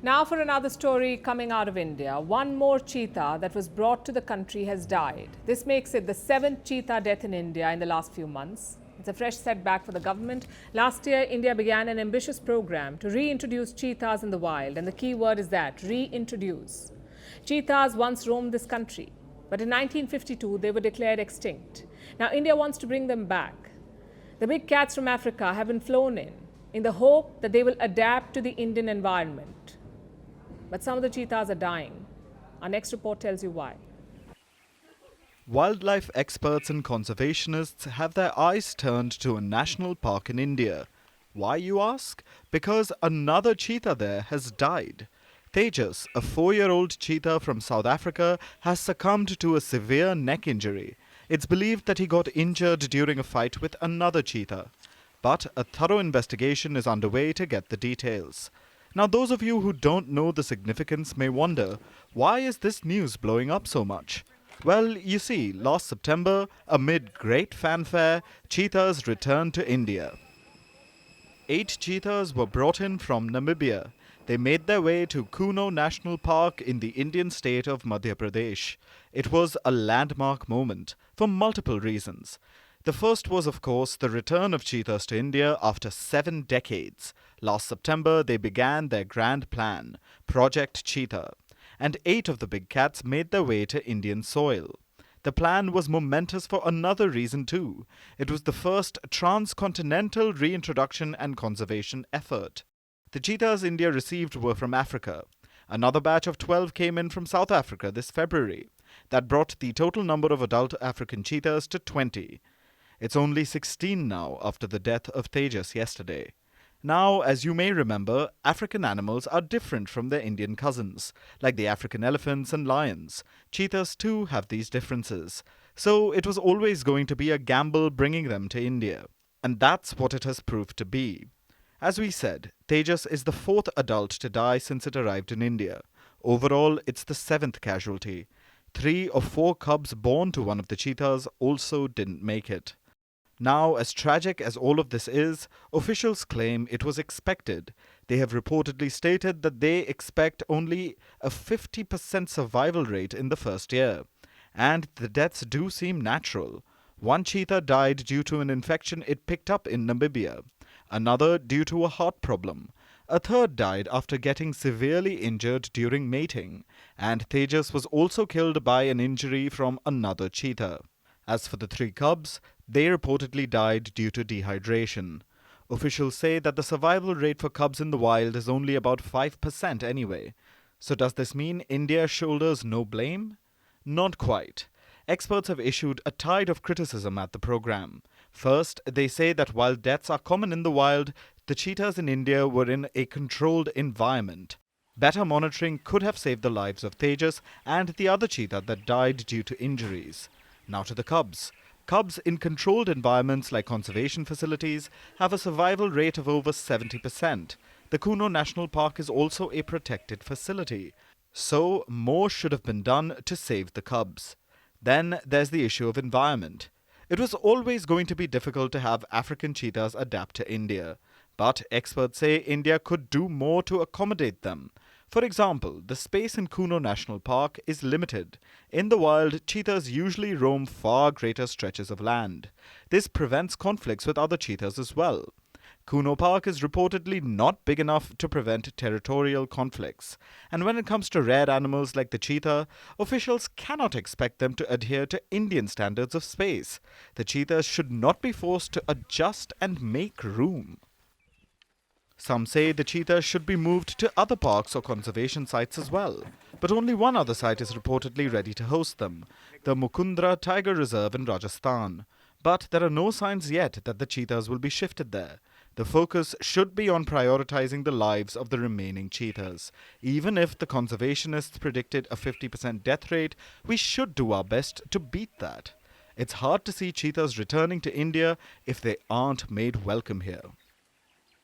Now for another story coming out of India. One more cheetah that was brought to the country has died. This makes it the 7th cheetah death in India in the last few months. It's a fresh setback for the government. Last year, India began an ambitious program to reintroduce cheetahs in the wild. And the key word is that, reintroduce. Cheetahs once roamed this country, but in 1952, they were declared extinct. Now, India wants to bring them back. The big cats from Africa have been flown in the hope that they will adapt to the Indian environment. But some of the cheetahs are dying. Our next report tells you why. Wildlife experts and conservationists have their eyes turned to a national park in India. Why, you ask? Because another cheetah there has died. Tejas, a 4-year-old cheetah from South Africa, has succumbed to a severe neck injury. It's believed that he got injured during a fight with another cheetah. But a thorough investigation is underway to get the details. Now, those of you who don't know the significance may wonder, why is this news blowing up so much? Well, you see, last September, amid great fanfare, cheetahs returned to India. 8 cheetahs were brought in from Namibia. They made their way to Kuno National Park in the Indian state of Madhya Pradesh. It was a landmark moment for multiple reasons. The first was, of course, the return of cheetahs to India after 7 decades. Last September, they began their grand plan, Project Cheetah, and 8 of the big cats made their way to Indian soil. The plan was momentous for another reason too. It was the first transcontinental reintroduction and conservation effort. The cheetahs India received were from Africa. Another batch of 12 came in from South Africa this February. That brought the total number of adult African cheetahs to 20. It's only 16 now after the death of Tejas yesterday. Now, as you may remember, African animals are different from their Indian cousins, like the African elephants and lions. Cheetahs too have these differences. So it was always going to be a gamble bringing them to India. And that's what it has proved to be. As we said, Tejas is the 4th adult to die since it arrived in India. Overall, it's the 7th casualty. 3 or 4 cubs born to one of the cheetahs also didn't make it. Now, as tragic as all of this is, officials claim it was expected. They have reportedly stated that they expect only a 50% survival rate in the first year. And the deaths do seem natural. One cheetah died due to an infection it picked up in Namibia. Another due to a heart problem. A third died after getting severely injured during mating. And Tejas was also killed by an injury from another cheetah. As for the 3 cubs, they reportedly died due to dehydration. Officials say that the survival rate for cubs in the wild is only about 5% anyway. So does this mean India shoulders no blame? Not quite. Experts have issued a tide of criticism at the program. First, they say that while deaths are common in the wild, the cheetahs in India were in a controlled environment. Better monitoring could have saved the lives of Tejas and the other cheetah that died due to injuries. Now to the cubs. Cubs in controlled environments like conservation facilities have a survival rate of over 70%. The Kuno National Park is also a protected facility. So more should have been done to save the cubs. Then there's the issue of environment. It was always going to be difficult to have African cheetahs adapt to India. But experts say India could do more to accommodate them. For example, the space in Kuno National Park is limited. In the wild, cheetahs usually roam far greater stretches of land. This prevents conflicts with other cheetahs as well. Kuno Park is reportedly not big enough to prevent territorial conflicts. And when it comes to rare animals like the cheetah, officials cannot expect them to adhere to Indian standards of space. The cheetahs should not be forced to adjust and make room. Some say the cheetahs should be moved to other parks or conservation sites as well. But only one other site is reportedly ready to host them, the Mukundra Tiger Reserve in Rajasthan. But there are no signs yet that the cheetahs will be shifted there. The focus should be on prioritizing the lives of the remaining cheetahs. Even if the conservationists predicted a 50% death rate, we should do our best to beat that. It's hard to see cheetahs returning to India if they aren't made welcome here.